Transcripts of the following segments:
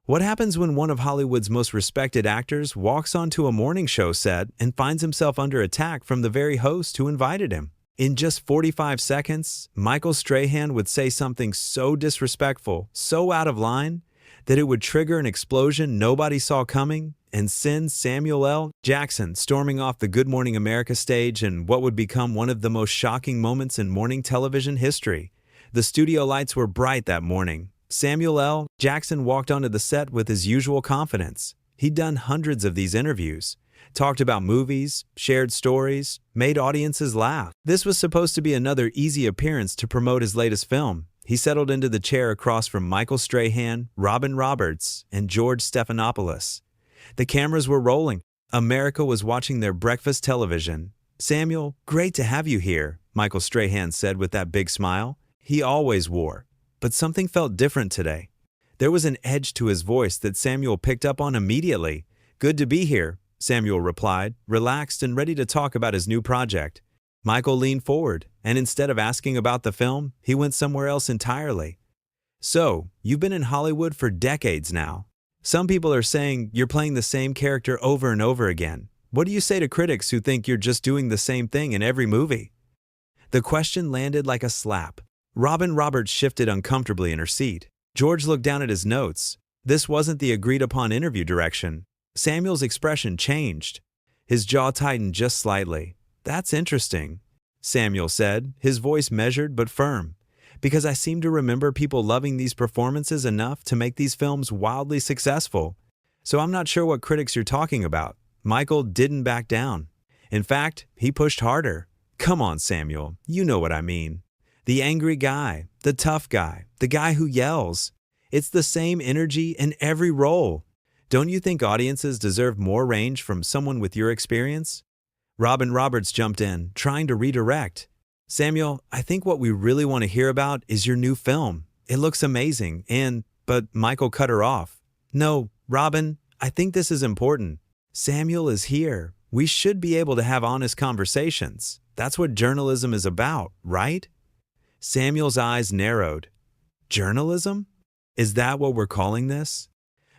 What happens when one of Hollywood's most respected actors walks onto a morning show set and finds himself under attack from the very host who invited him? In just 45 seconds, Michael Strahan would say something so disrespectful, so out of line, that it would trigger an explosion nobody saw coming and send Samuel L. Jackson storming off the Good Morning America stage in what would become one of the most shocking moments in morning television history. The studio lights were bright that morning. Samuel L. Jackson walked onto the set with his usual confidence. He'd done hundreds of these interviews, talked about movies, shared stories, made audiences laugh. This was supposed to be another easy appearance to promote his latest film. He settled into the chair across from Michael Strahan, Robin Roberts, and George Stephanopoulos. The cameras were rolling. America was watching their breakfast television. "Samuel, great to have you here," Michael Strahan said with that big smile he always wore. But something felt different today. There was an edge to his voice that Samuel picked up on immediately. "Good to be here," Samuel replied, relaxed and ready to talk about his new project. Michael leaned forward, and instead of asking about the film, he went somewhere else entirely. "So, you've been in Hollywood for decades now. Some people are saying you're playing the same character over and over again. What do you say to critics who think you're just doing the same thing in every movie?" The question landed like a slap. Robin Roberts shifted uncomfortably in her seat. George looked down at his notes. This wasn't the agreed-upon interview direction. Samuel's expression changed. His jaw tightened just slightly. "That's interesting," Samuel said, his voice measured but firm, "because I seem to remember people loving these performances enough to make these films wildly successful. So I'm not sure what critics you're talking about." Michael didn't back down. In fact, he pushed harder. "Come on, Samuel, you know what I mean. The angry guy, the tough guy, the guy who yells. It's the same energy in every role. Don't you think audiences deserve more range from someone with your experience?" Robin Roberts jumped in, trying to redirect. "Samuel, I think what we really want to hear about is your new film. It looks amazing but Michael cut her off. "No, Robin, I think this is important. Samuel is here. We should be able to have honest conversations. That's what journalism is about, right?" Samuel's eyes narrowed. "Journalism? Is that what we're calling this?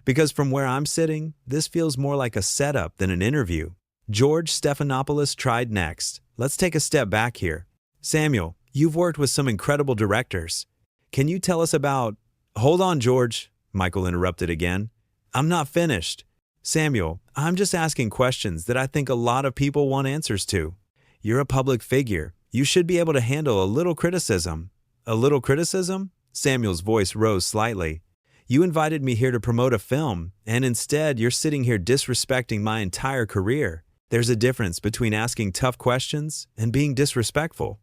Because from where I'm sitting, this feels more like a setup than an interview." George Stephanopoulos tried next. "Let's take a step back here. Samuel, you've worked with some incredible directors. Can you tell us about—" "Hold on, George," Michael interrupted again. "I'm not finished. Samuel, I'm just asking questions that I think a lot of people want answers to. You're a public figure. You should be able to handle a little criticism." "A little criticism?" Samuel's voice rose slightly. "You invited me here to promote a film, and instead you're sitting here disrespecting my entire career. There's a difference between asking tough questions and being disrespectful."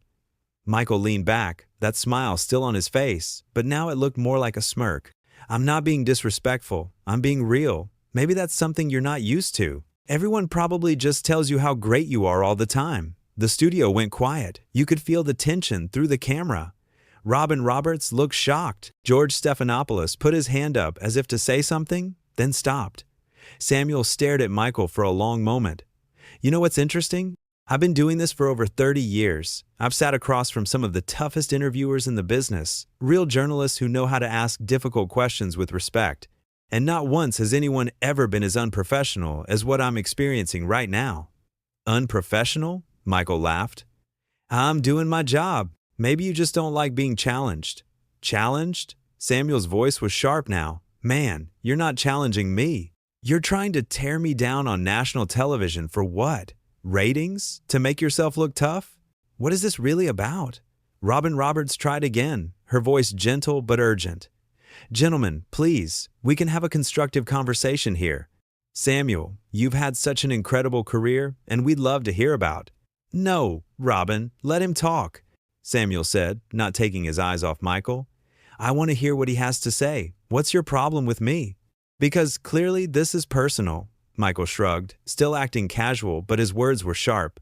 Michael leaned back, that smile still on his face, but now it looked more like a smirk. "I'm not being disrespectful. I'm being real. Maybe that's something you're not used to. Everyone probably just tells you how great you are all the time." The studio went quiet. You could feel the tension through the camera. Robin Roberts looked shocked. George Stephanopoulos put his hand up as if to say something, then stopped. Samuel stared at Michael for a long moment. "You know what's interesting? I've been doing this for over 30 years. I've sat across from some of the toughest interviewers in the business, real journalists who know how to ask difficult questions with respect. And not once has anyone ever been as unprofessional as what I'm experiencing right now." "Unprofessional?" Michael laughed. "I'm doing my job. Maybe you just don't like being challenged." "Challenged?" Samuel's voice was sharp now. "Man, you're not challenging me. You're trying to tear me down on national television for what? Ratings? To make yourself look tough? What is this really about?" Robin Roberts tried again, her voice gentle but urgent. "Gentlemen, please, we can have a constructive conversation here. Samuel, you've had such an incredible career, and we'd love to hear about—" "No, Robin, let him talk," Samuel said, not taking his eyes off Michael. "I want to hear what he has to say. What's your problem with me?" "Because clearly this is personal," Michael shrugged, still acting casual, but his words were sharp.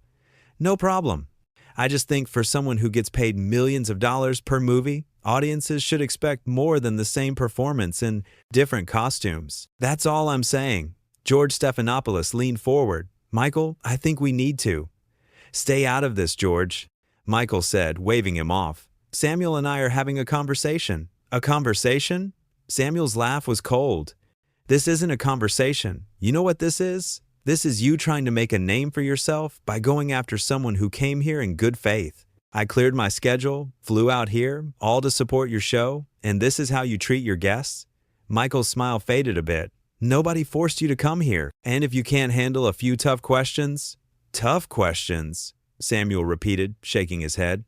"No problem. I just think for someone who gets paid millions of dollars per movie, audiences should expect more than the same performance in different costumes. That's all I'm saying." George Stephanopoulos leaned forward. "Michael, I think we need to." "Stay out of this, George," Michael said, waving him off. "Samuel and I are having a conversation." "A conversation?" Samuel's laugh was cold. This isn't a conversation. You know what this is? This is you trying to make a name for yourself by going after someone who came here in good faith. I cleared my schedule, flew out here, all to support your show, and this is how you treat your guests? Michael's smile faded a bit. Nobody forced you to come here, and if you can't handle a few tough questions... Tough questions, Samuel repeated, shaking his head.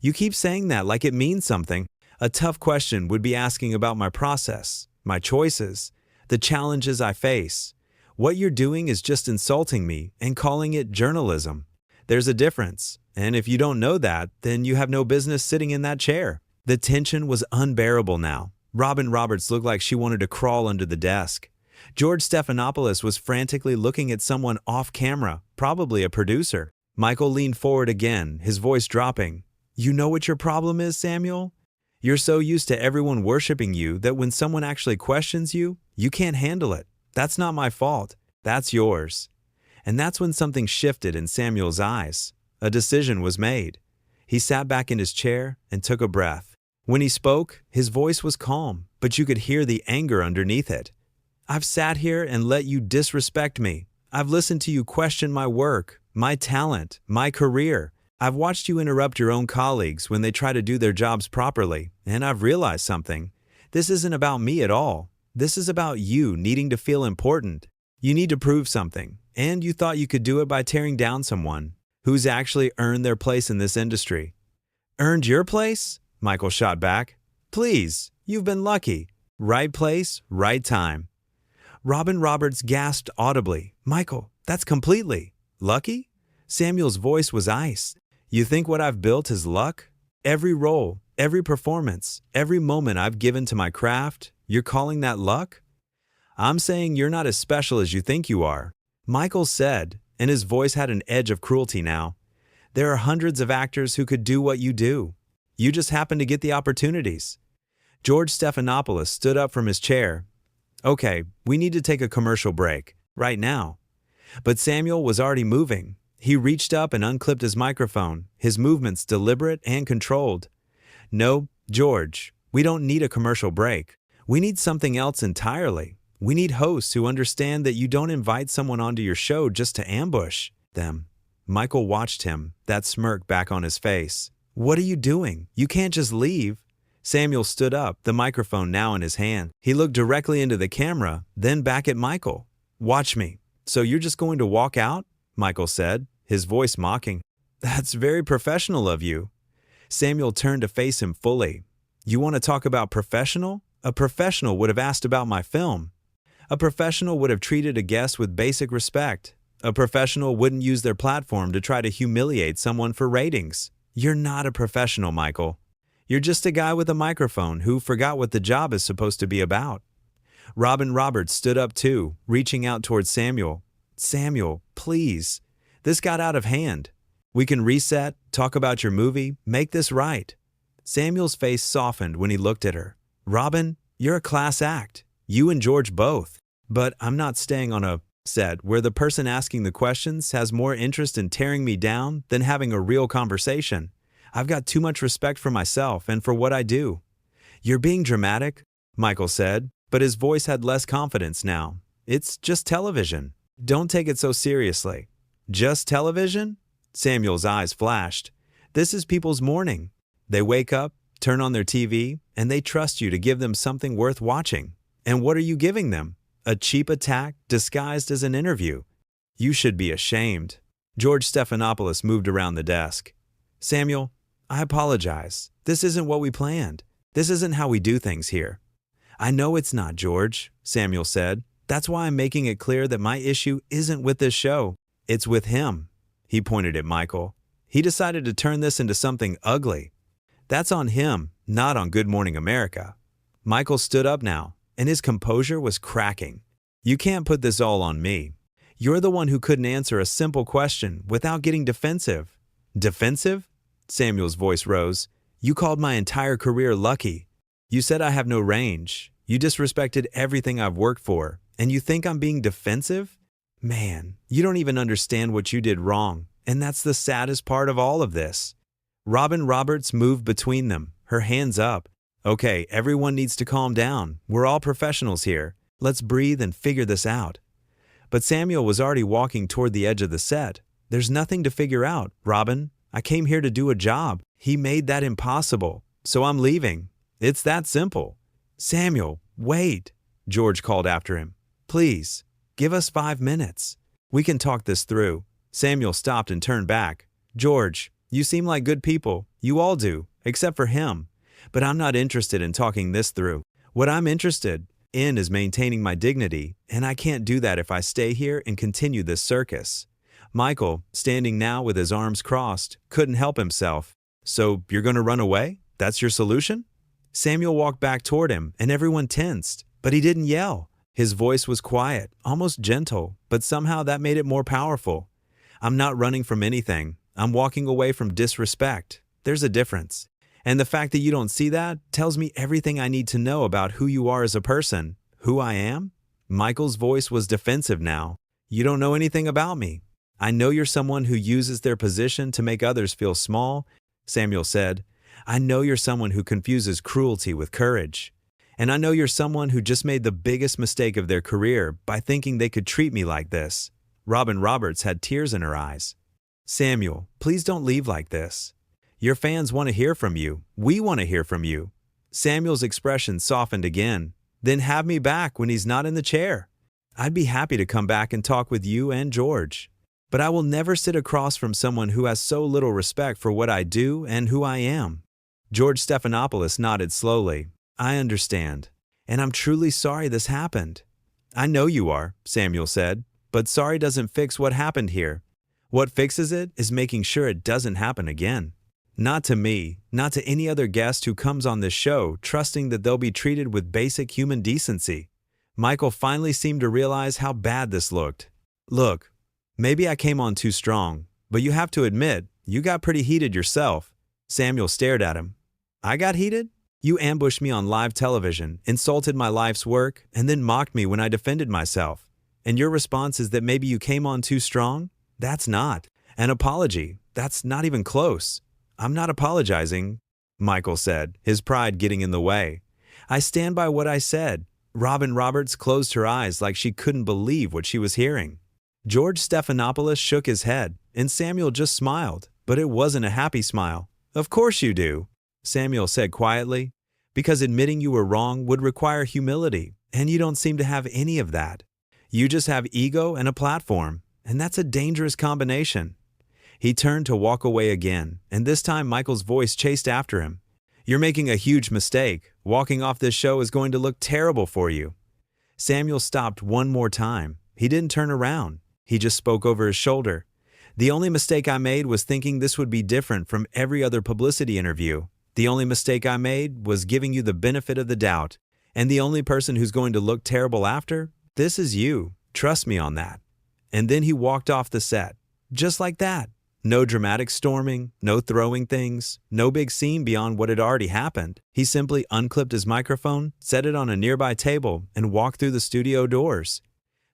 You keep saying that like it means something. A tough question would be asking about my process, my choices, the challenges I face. What you're doing is just insulting me and calling it journalism. There's a difference, and if you don't know that, then you have no business sitting in that chair. The tension was unbearable now. Robin Roberts looked like she wanted to crawl under the desk. George Stephanopoulos was frantically looking at someone off camera, probably a producer. Michael leaned forward again, his voice dropping. You know what your problem is, Samuel? You're so used to everyone worshiping you that when someone actually questions you, you can't handle it. That's not my fault. That's yours. And that's when something shifted in Samuel's eyes. A decision was made. He sat back in his chair and took a breath. When he spoke, his voice was calm, but you could hear the anger underneath it. I've sat here and let you disrespect me. I've listened to you question my work, my talent, my career. I've watched you interrupt your own colleagues when they try to do their jobs properly, and I've realized something. This isn't about me at all. This is about you needing to feel important. You need to prove something, and you thought you could do it by tearing down someone who's actually earned their place in this industry. Earned your place? Michael shot back. Please, you've been lucky. Right place, right time. Robin Roberts gasped audibly. Michael, that's completely lucky? Samuel's voice was ice. You think what I've built is luck? Every role, every performance, every moment I've given to my craft, you're calling that luck? I'm saying you're not as special as you think you are. Michael said, and his voice had an edge of cruelty now. There are hundreds of actors who could do what you do. You just happen to get the opportunities. George Stephanopoulos stood up from his chair. Okay, we need to take a commercial break, right now. But Samuel was already moving. He reached up and unclipped his microphone, his movements deliberate and controlled. No, George, we don't need a commercial break. We need something else entirely. We need hosts who understand that you don't invite someone onto your show just to ambush them. Michael watched him, that smirk back on his face. What are you doing? You can't just leave. Samuel stood up, the microphone now in his hand. He looked directly into the camera, then back at Michael. Watch me. So you're just going to walk out? Michael said, his voice mocking. That's very professional of you. Samuel turned to face him fully. You want to talk about professional? A professional would have asked about my film. A professional would have treated a guest with basic respect. A professional wouldn't use their platform to try to humiliate someone for ratings. You're not a professional, Michael. You're just a guy with a microphone who forgot what the job is supposed to be about. Robin Roberts stood up too, reaching out towards Samuel. Samuel, please. This got out of hand. We can reset, talk about your movie, make this right. Samuel's face softened when he looked at her. Robin, you're a class act. You and George both. But I'm not staying on a set where the person asking the questions has more interest in tearing me down than having a real conversation. I've got too much respect for myself and for what I do. You're being dramatic, Michael said, but his voice had less confidence now. It's just television. Don't take it so seriously. Just television? Samuel's eyes flashed. This is people's morning. They wake up, turn on their TV, and they trust you to give them something worth watching. And what are you giving them? A cheap attack disguised as an interview. You should be ashamed. George Stephanopoulos moved around the desk. Samuel, I apologize. This isn't what we planned. This isn't how we do things here. I know it's not, George, Samuel said. That's why I'm making it clear that my issue isn't with this show. It's with him. He pointed at Michael. He decided to turn this into something ugly. That's on him, not on Good Morning America. Michael stood up now, and his composure was cracking. You can't put this all on me. You're the one who couldn't answer a simple question without getting defensive. Defensive? Samuel's voice rose. You called my entire career lucky. You said I have no range. You disrespected everything I've worked for. And you think I'm being defensive? Man, you don't even understand what you did wrong. And that's the saddest part of all of this. Robin Roberts moved between them, her hands up. Okay, everyone needs to calm down. We're all professionals here. Let's breathe and figure this out. But Samuel was already walking toward the edge of the set. There's nothing to figure out, Robin. I came here to do a job. He made that impossible. So I'm leaving. It's that simple. Samuel, wait, George called after him. Please, give us 5 minutes. We can talk this through. Samuel stopped and turned back. George, you seem like good people. You all do, except for him. But I'm not interested in talking this through. What I'm interested in is maintaining my dignity, and I can't do that if I stay here and continue this circus. Michael, standing now with his arms crossed, couldn't help himself. So you're going to run away? That's your solution? Samuel walked back toward him, and everyone tensed, but he didn't yell. His voice was quiet, almost gentle, but somehow that made it more powerful. I'm not running from anything. I'm walking away from disrespect. There's a difference. And the fact that you don't see that tells me everything I need to know about who you are as a person. Who I am? Michael's voice was defensive now. You don't know anything about me. I know you're someone who uses their position to make others feel small, Samuel said. I know you're someone who confuses cruelty with courage. And I know you're someone who just made the biggest mistake of their career by thinking they could treat me like this. Robin Roberts had tears in her eyes. Samuel, please don't leave like this. Your fans want to hear from you. We want to hear from you. Samuel's expression softened again. Then have me back when he's not in the chair. I'd be happy to come back and talk with you and George. But I will never sit across from someone who has so little respect for what I do and who I am. George Stephanopoulos nodded slowly. I understand. And I'm truly sorry this happened. I know you are, Samuel said. But sorry doesn't fix what happened here. What fixes it is making sure it doesn't happen again. Not to me, not to any other guest who comes on this show trusting that they'll be treated with basic human decency. Michael finally seemed to realize how bad this looked. Look, maybe I came on too strong, but you have to admit, you got pretty heated yourself. Samuel stared at him. I got heated? You ambushed me on live television, insulted my life's work, and then mocked me when I defended myself. And your response is that maybe you came on too strong? That's not an apology. That's not even close. I'm not apologizing, Michael said, his pride getting in the way. I stand by what I said. Robin Roberts closed her eyes like she couldn't believe what she was hearing. George Stephanopoulos shook his head, and Samuel just smiled, but it wasn't a happy smile. Of course you do, Samuel said quietly, because admitting you were wrong would require humility, and you don't seem to have any of that. You just have ego and a platform, and that's a dangerous combination. He turned to walk away again, and this time Michael's voice chased after him. You're making a huge mistake. Walking off this show is going to look terrible for you. Samuel stopped one more time. He didn't turn around. He just spoke over his shoulder. The only mistake I made was thinking this would be different from every other publicity interview. The only mistake I made was giving you the benefit of the doubt. And the only person who's going to look terrible after, this is you. Trust me on that. And then he walked off the set. Just like that. No dramatic storming, no throwing things, no big scene beyond what had already happened. He simply unclipped his microphone, set it on a nearby table, and walked through the studio doors.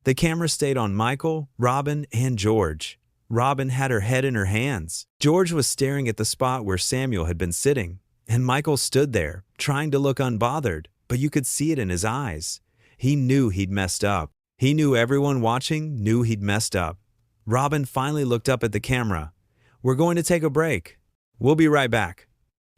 The camera stayed on Michael, Robin, and George. Robin had her head in her hands. George was staring at the spot where Samuel had been sitting, and Michael stood there, trying to look unbothered, but you could see it in his eyes. He knew he'd messed up. He knew everyone watching knew he'd messed up. Robin finally looked up at the camera. We're going to take a break. We'll be right back.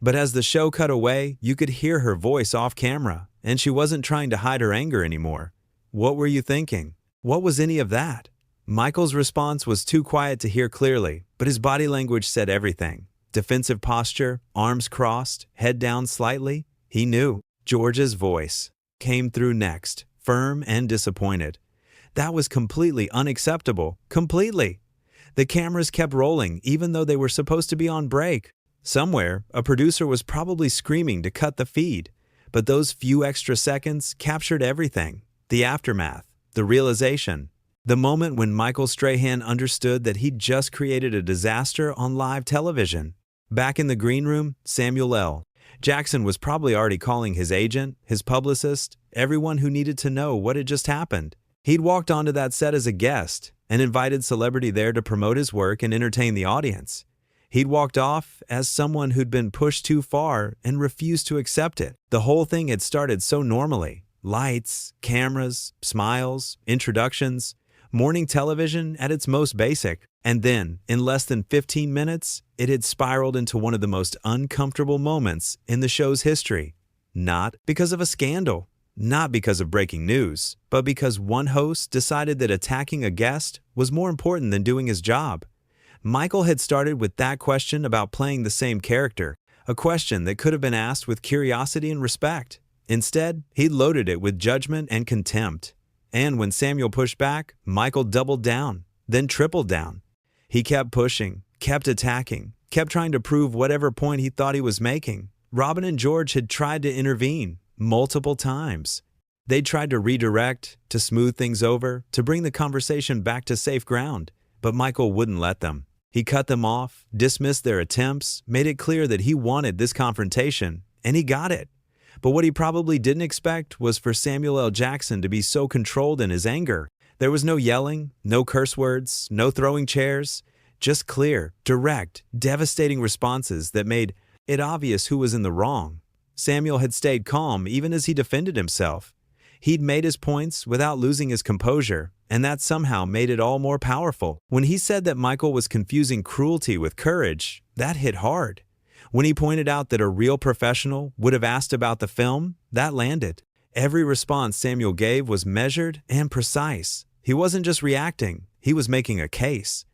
But as the show cut away, you could hear her voice off camera, and she wasn't trying to hide her anger anymore. What were you thinking? What was any of that? Michael's response was too quiet to hear clearly, but his body language said everything. Defensive posture, arms crossed, head down slightly. He knew. George's voice came through next, firm and disappointed. That was completely unacceptable. Completely. The cameras kept rolling even though they were supposed to be on break. Somewhere, a producer was probably screaming to cut the feed. But those few extra seconds captured everything. The aftermath, the realization, the moment when Michael Strahan understood that he'd just created a disaster on live television. Back in the green room, Samuel L. Jackson was probably already calling his agent, his publicist, everyone who needed to know what had just happened. He'd walked onto that set as a guest, an invited celebrity there to promote his work and entertain the audience. He'd walked off as someone who'd been pushed too far and refused to accept it. The whole thing had started so normally. Lights, cameras, smiles, introductions, morning television at its most basic. And then, in less than 15 minutes, it had spiraled into one of the most uncomfortable moments in the show's history. Not because of a scandal, not because of breaking news, but because one host decided that attacking a guest was more important than doing his job. Michael had started with that question about playing the same character, a question that could have been asked with curiosity and respect. Instead, he loaded it with judgment and contempt. And when Samuel pushed back, Michael doubled down, then tripled down. He kept pushing, kept attacking, kept trying to prove whatever point he thought he was making. Robin and George had tried to intervene multiple times. They tried to redirect, to smooth things over, to bring the conversation back to safe ground, but Michael wouldn't let them. He cut them off, dismissed their attempts, made it clear that he wanted this confrontation, and he got it. But what he probably didn't expect was for Samuel L. Jackson to be so controlled in his anger. There was no yelling, no curse words, no throwing chairs, just clear, direct, devastating responses that made it obvious who was in the wrong. Samuel had stayed calm even as he defended himself. He'd made his points without losing his composure, and that somehow made it all more powerful. When he said that Michael was confusing cruelty with courage, that hit hard. When he pointed out that a real professional would have asked about the film, that landed. Every response Samuel gave was measured and precise. He wasn't just reacting, he was making a case.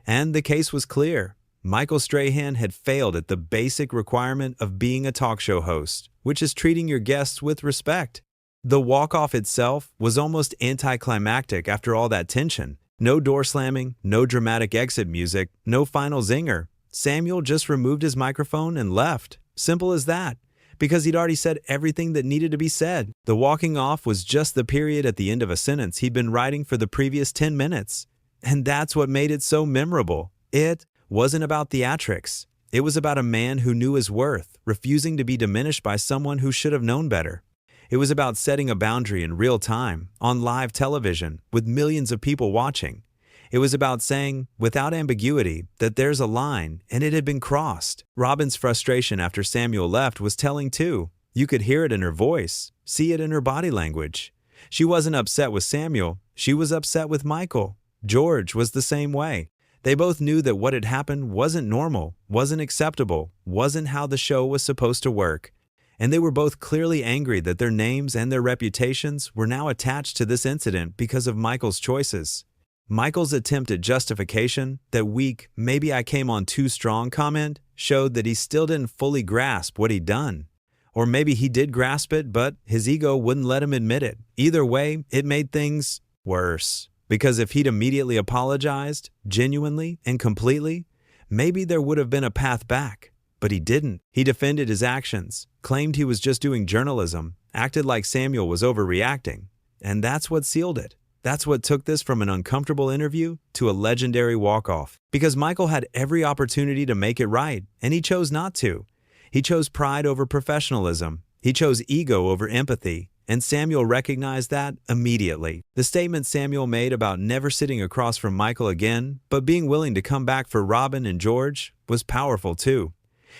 And the case was clear. Michael Strahan had failed at the basic requirement of being a talk show host, which is treating your guests with respect. The walk-off itself was almost anticlimactic after all that tension. No door slamming, no dramatic exit music, no final zinger. Samuel just removed his microphone and left. Simple as that. Because he'd already said everything that needed to be said. The walking off was just the period at the end of a sentence he'd been writing for the previous 10 minutes. And that's what made it so memorable. It wasn't about theatrics. It was about a man who knew his worth, refusing to be diminished by someone who should have known better. It was about setting a boundary in real time, on live television, with millions of people watching. It was about saying, without ambiguity, that there's a line, and it had been crossed. Robin's frustration after Samuel left was telling too. You could hear it in her voice, see it in her body language. She wasn't upset with Samuel, she was upset with Michael. George was the same way. They both knew that what had happened wasn't normal, wasn't acceptable, wasn't how the show was supposed to work. And they were both clearly angry that their names and their reputations were now attached to this incident because of Michael's choices. Michael's attempt at justification, that weak, maybe I came on too strong comment, showed that he still didn't fully grasp what he'd done. Or maybe he did grasp it, but his ego wouldn't let him admit it. Either way, it made things worse. Because if he'd immediately apologized, genuinely and completely, maybe there would have been a path back. But he didn't. He defended his actions, claimed he was just doing journalism, acted like Samuel was overreacting. And that's what sealed it. That's what took this from an uncomfortable interview to a legendary walk-off. Because Michael had every opportunity to make it right, and he chose not to. He chose pride over professionalism. He chose ego over empathy. And Samuel recognized that immediately. The statement Samuel made about never sitting across from Michael again, but being willing to come back for Robin and George, was powerful too.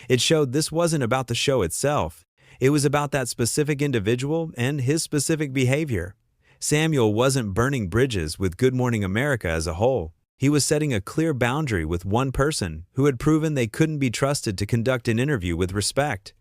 It showed this wasn't about the show itself. It was about that specific individual and his specific behavior. Samuel wasn't burning bridges with Good Morning America as a whole. He was setting a clear boundary with one person who had proven they couldn't be trusted to conduct an interview with respect.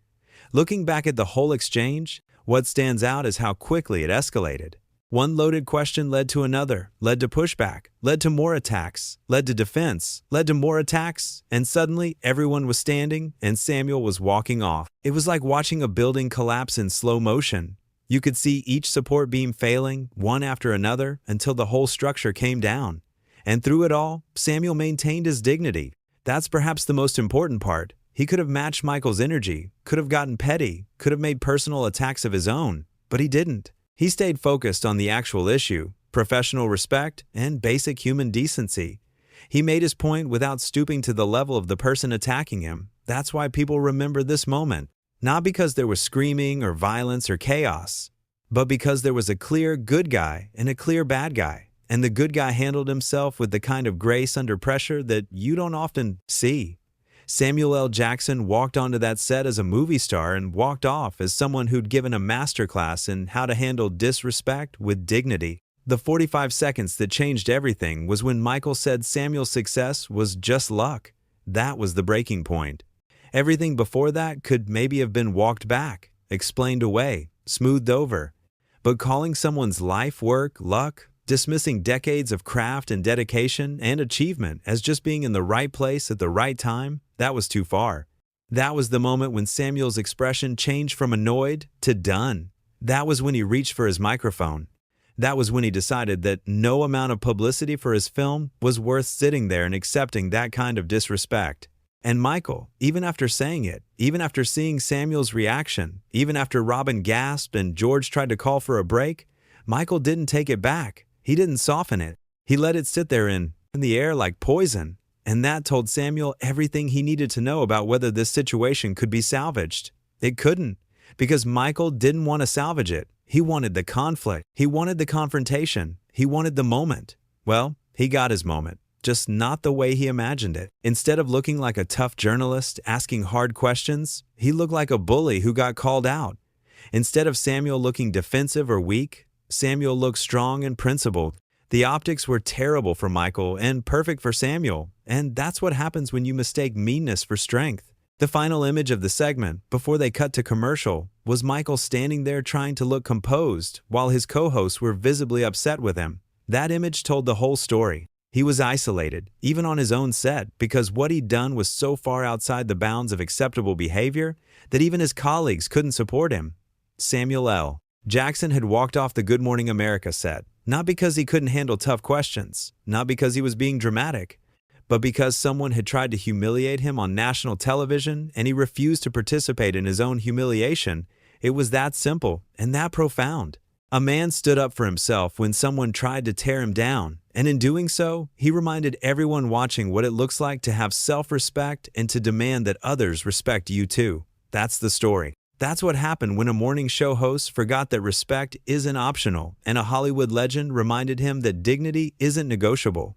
Looking back at the whole exchange, what stands out is how quickly it escalated. One loaded question led to another, led to pushback, led to more attacks, led to defense, led to more attacks, and suddenly everyone was standing and Samuel was walking off. It was like watching a building collapse in slow motion. You could see each support beam failing, one after another, until the whole structure came down. And through it all, Samuel maintained his dignity. That's perhaps the most important part. He could have matched Michael's energy, could have gotten petty, could have made personal attacks of his own, but he didn't. He stayed focused on the actual issue, professional respect, and basic human decency. He made his point without stooping to the level of the person attacking him. That's why people remember this moment. Not because there was screaming or violence or chaos, but because there was a clear good guy and a clear bad guy. And the good guy handled himself with the kind of grace under pressure that you don't often see. Samuel L. Jackson walked onto that set as a movie star and walked off as someone who'd given a masterclass in how to handle disrespect with dignity. The 45 seconds that changed everything was when Michael said Samuel's success was just luck. That was the breaking point. Everything before that could maybe have been walked back, explained away, smoothed over. But calling someone's life work luck, dismissing decades of craft and dedication and achievement as just being in the right place at the right time, that was too far. That was the moment when Samuel's expression changed from annoyed to done. That was when he reached for his microphone. That was when he decided that no amount of publicity for his film was worth sitting there and accepting that kind of disrespect. And Michael, even after saying it, even after seeing Samuel's reaction, even after Robin gasped and George tried to call for a break, Michael didn't take it back. He didn't soften it. He let it sit there in the air like poison. And that told Samuel everything he needed to know about whether this situation could be salvaged. It couldn't, because Michael didn't want to salvage it. He wanted the conflict. He wanted the confrontation. He wanted the moment. Well, he got his moment, just not the way he imagined it. Instead of looking like a tough journalist asking hard questions, he looked like a bully who got called out. Instead of Samuel looking defensive or weak, Samuel looked strong and principled. The optics were terrible for Michael and perfect for Samuel, and that's what happens when you mistake meanness for strength. The final image of the segment, before they cut to commercial, was Michael standing there trying to look composed while his co-hosts were visibly upset with him. That image told the whole story. He was isolated, even on his own set, because what he'd done was so far outside the bounds of acceptable behavior that even his colleagues couldn't support him. Samuel L. Jackson had walked off the Good Morning America set, not because he couldn't handle tough questions, not because he was being dramatic, but because someone had tried to humiliate him on national television and he refused to participate in his own humiliation. It was that simple and that profound. A man stood up for himself when someone tried to tear him down, and in doing so, he reminded everyone watching what it looks like to have self-respect and to demand that others respect you too. That's the story. That's what happened when a morning show host forgot that respect isn't optional, and a Hollywood legend reminded him that dignity isn't negotiable.